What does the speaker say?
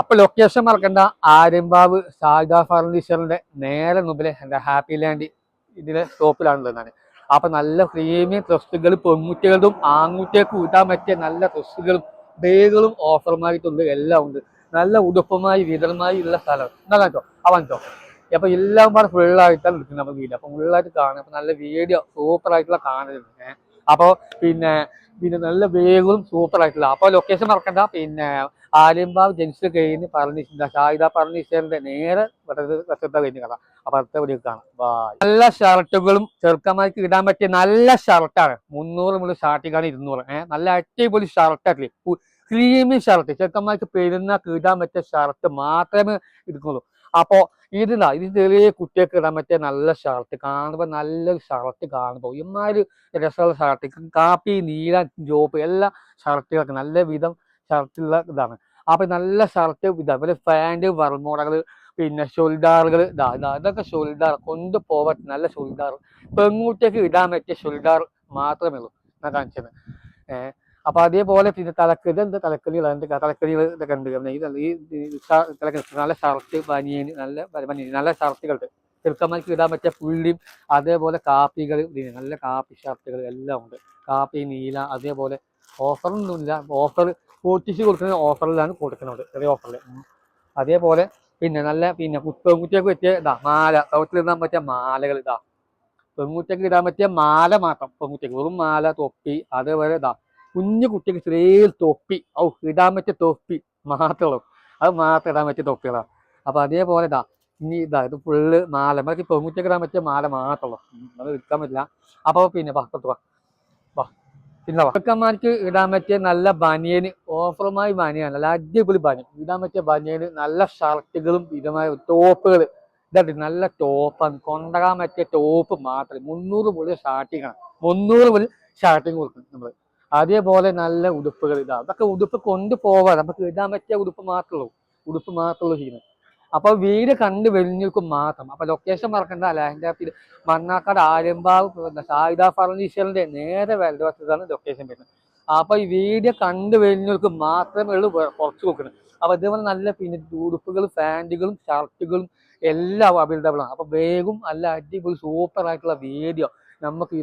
അപ്പൊ ലൊക്കേഷൻ മറക്കണ്ട, ആര്യമ്പാവ് സാഗ ഫർണിച്ചറിന്റെ നേരെ മുമ്പിലെ എന്റെ ഹാപ്പി ലാൻഡ് ഇതിലെ ഷോപ്പിലാണുള്ളതാണ്. അപ്പൊ നല്ല പ്രീമിയം ഡ്രസ്സുകൾ പെൺകുട്ടികളും ആൺകുട്ടികൾക്കും ഇടാൻ പറ്റിയ നല്ല ഡ്രസ്സുകളും ബേഗുകളും ഓഫറുമായിട്ടുണ്ട്, എല്ലാം ഉണ്ട്. നല്ല ഉടുപ്പുമായി വിതറുമായി ഉള്ള സ്ഥലം എന്നാ കേട്ടോ അവൻട്ടോ. അപ്പൊ എല്ലാം കൂടെ ഫുള്ളായിട്ടാണ് എടുക്കുന്നത് നമ്മൾ വീഡിയോ. അപ്പൊ ഫുള്ളായിട്ട് കാണും. അപ്പൊ നല്ല വീഡിയോ സൂപ്പർ ആയിട്ടുള്ള കാണലുണ്ട്. അപ്പൊ പിന്നെ പിന്നെ നല്ല വേഗവും സൂപ്പർ ആയിട്ടുള്ള. അപ്പൊ ലൊക്കേഷൻ മറക്കണ്ട, പിന്നെ ആര്യമ്പാവ് ജംഗ്ഷൻ കഴിഞ്ഞ് ഷാഹിദ ഫർണിച്ചറിന്റെ നേരെ വശത്തെ കഴിഞ്ഞ് കഥ. അപ്പൊ അടുത്ത വീഡിയോ കാണാം. നല്ല ഷർട്ടുകളും ചെറുക്കന്മാർക്ക് ഇടാൻ പറ്റിയ നല്ല ഷർട്ടാണ്. 300 മുതൽ സ്റ്റാർട്ടിങ്ങാണ് 200. നല്ല അടിപൊളി ഷർട്ടല്ലേ, ക്രീമി ഷർട്ട്. ചെറുക്കന്മാർക്ക് പെരുന്നാൾക്ക് ഇടാൻ പറ്റിയ ഷർട്ട് മാത്രമേ എടുക്കുള്ളൂ. അപ്പോ ഇത് ചെറിയ കുട്ടികൾക്ക് ഇടാൻ പറ്റിയ നല്ല ഷർട്ട്. കാണുമ്പോൾ നല്ലൊരു ഷർട്ട് കാണുമ്പോൾ ഇമാര് രസമുള്ള ഷർട്ട്, കാപ്പി നീല ജോപ്പ് എല്ലാ ഷർട്ടുകൾക്ക് നല്ല വിധം ഷർട്ടുള്ള ഇതാണ്. അപ്പൊ നല്ല ഷർട്ട് ഇതേപോലെ പാന്റ് വർമോടകള്, പിന്നെ ഷോൾഡാറുകൾ ഇതൊക്കെ ഷോൾഡാർ കൊണ്ടുപോകാൻ നല്ല ഷോൾഡാർ, പെൺകുട്ടിയൊക്കെ ഇടാൻ പറ്റിയ ഷോൾഡാർ മാത്രമേ ഉള്ളൂ ഞാൻ കാണിച്ചത്. അപ്പൊ അതേപോലെ പിന്നെ ഇതെന്താ തലക്കലികൾ, തലക്കലികൾ ഇതൊക്കെ ഉണ്ട്. നല്ല ഷർട്ട് ബനിയന്, നല്ല ഷർട്ടുകളുണ്ട്. ചെറുക്കന്മാർക്ക് ഇടാൻ പറ്റിയ പുള്ളിയും അതേപോലെ കാപ്പികൾ, നല്ല കാപ്പി ഷർട്ടുകൾ എല്ലാം ഉണ്ട്. കാപ്പി നീല, അതേപോലെ ഓഫറൊന്നുമില്ല, ഓഫർ പൊട്ടിച്ച് കൊടുക്കുന്ന ഓഫറിലാണ് കൊടുക്കുന്നത്, ചെറിയ ഓഫറിൽ. അതേപോലെ പിന്നെ നല്ല പിന്നെ പെൺകുട്ടിയൊക്കെ പറ്റിയ മാല, കൗത്തിലിടാൻ പറ്റിയ മാലകൾ പെൺകുട്ടിയൊക്കെ ഇടാൻ പറ്റിയ മാല മാത്രം. പെൺകുട്ടിക്ക് വെറും മാല, തൊപ്പി, അതേപോലെ കുഞ്ഞു കുട്ടിക്ക് ചെറിയ തൊപ്പി, ഇടാൻ പറ്റിയ തൊപ്പി മാത്രമേ, അത് മാത്രം ഇടാൻ പറ്റിയ തൊപ്പികളാണ്. അപ്പൊ അതേപോലെ ഇനി ഇത് ഫുള്ള് മാല, നമുക്ക് പെൺകുട്ടിയൊക്കെ ഇടാൻ പറ്റിയ മാല മാത്രമല്ലോ, അത് എടുക്കാൻ പറ്റില്ല. അപ്പൊ പിന്നെ പിന്നെ ചെറുക്കന്മാർക്ക് ഇടാൻ പറ്റിയ നല്ല ബനിയന്, ഓഫറുമായി ബനിയാണ്, നല്ല അടിപൊളി ബനിയൻ ഇടാൻ പറ്റിയ ബനിയന്, നല്ല ഷർട്ടുകളും ഇതുമായ ടോപ്പുകൾ. നല്ല ടോപ്പാണ്, കൊണ്ടുപോകാൻ പറ്റിയ ടോപ്പ് മാത്രം. 300 മുതൽ സ്റ്റാർട്ടിങ് ആണ്, 300 മുതൽ സ്റ്റാർട്ടിങ് കൊടുക്കും നമ്മള്. അതേപോലെ നല്ല ഉടുപ്പുകൾ അതൊക്കെ ഉടുപ്പ് കൊണ്ടുപോവാൻ നമുക്ക് ഇടാൻ പറ്റിയ ഉടുപ്പ് മാത്രമുള്ളൂ ചെയ്യുന്നത്. അപ്പൊ വീട് കണ്ട് വെളിഞ്ഞിൽക്കും മാത്രം. അപ്പൊ ലൊക്കേഷൻ മറക്കണ്ട, ലാൻഡ് മണ്ണാക്കാട് ആര്യമ്പാവ് ഷാഹിദ ഫർണിച്ചറിന്റെ നേരെ വലതുവശത്താണ് ലൊക്കേഷൻ വരുന്നത്. അപ്പൊ ഈ വീഡിയോ കണ്ട് വെളിഞ്ഞിൽക്കും മാത്രമേ ഉള്ളൂ കുറച്ച് കൊടുക്കുന്നത്. അപ്പൊ ഇതേപോലെ നല്ല പിന്നെ ഉടുപ്പുകളും പാൻറ്റുകളും ഷർട്ടുകളും എല്ലാം അവൈലബിൾ ആണ്. അപ്പൊ വേഗം നല്ല അടിപൊളി സൂപ്പർ ആയിട്ടുള്ള വീഡിയോ നമുക്ക്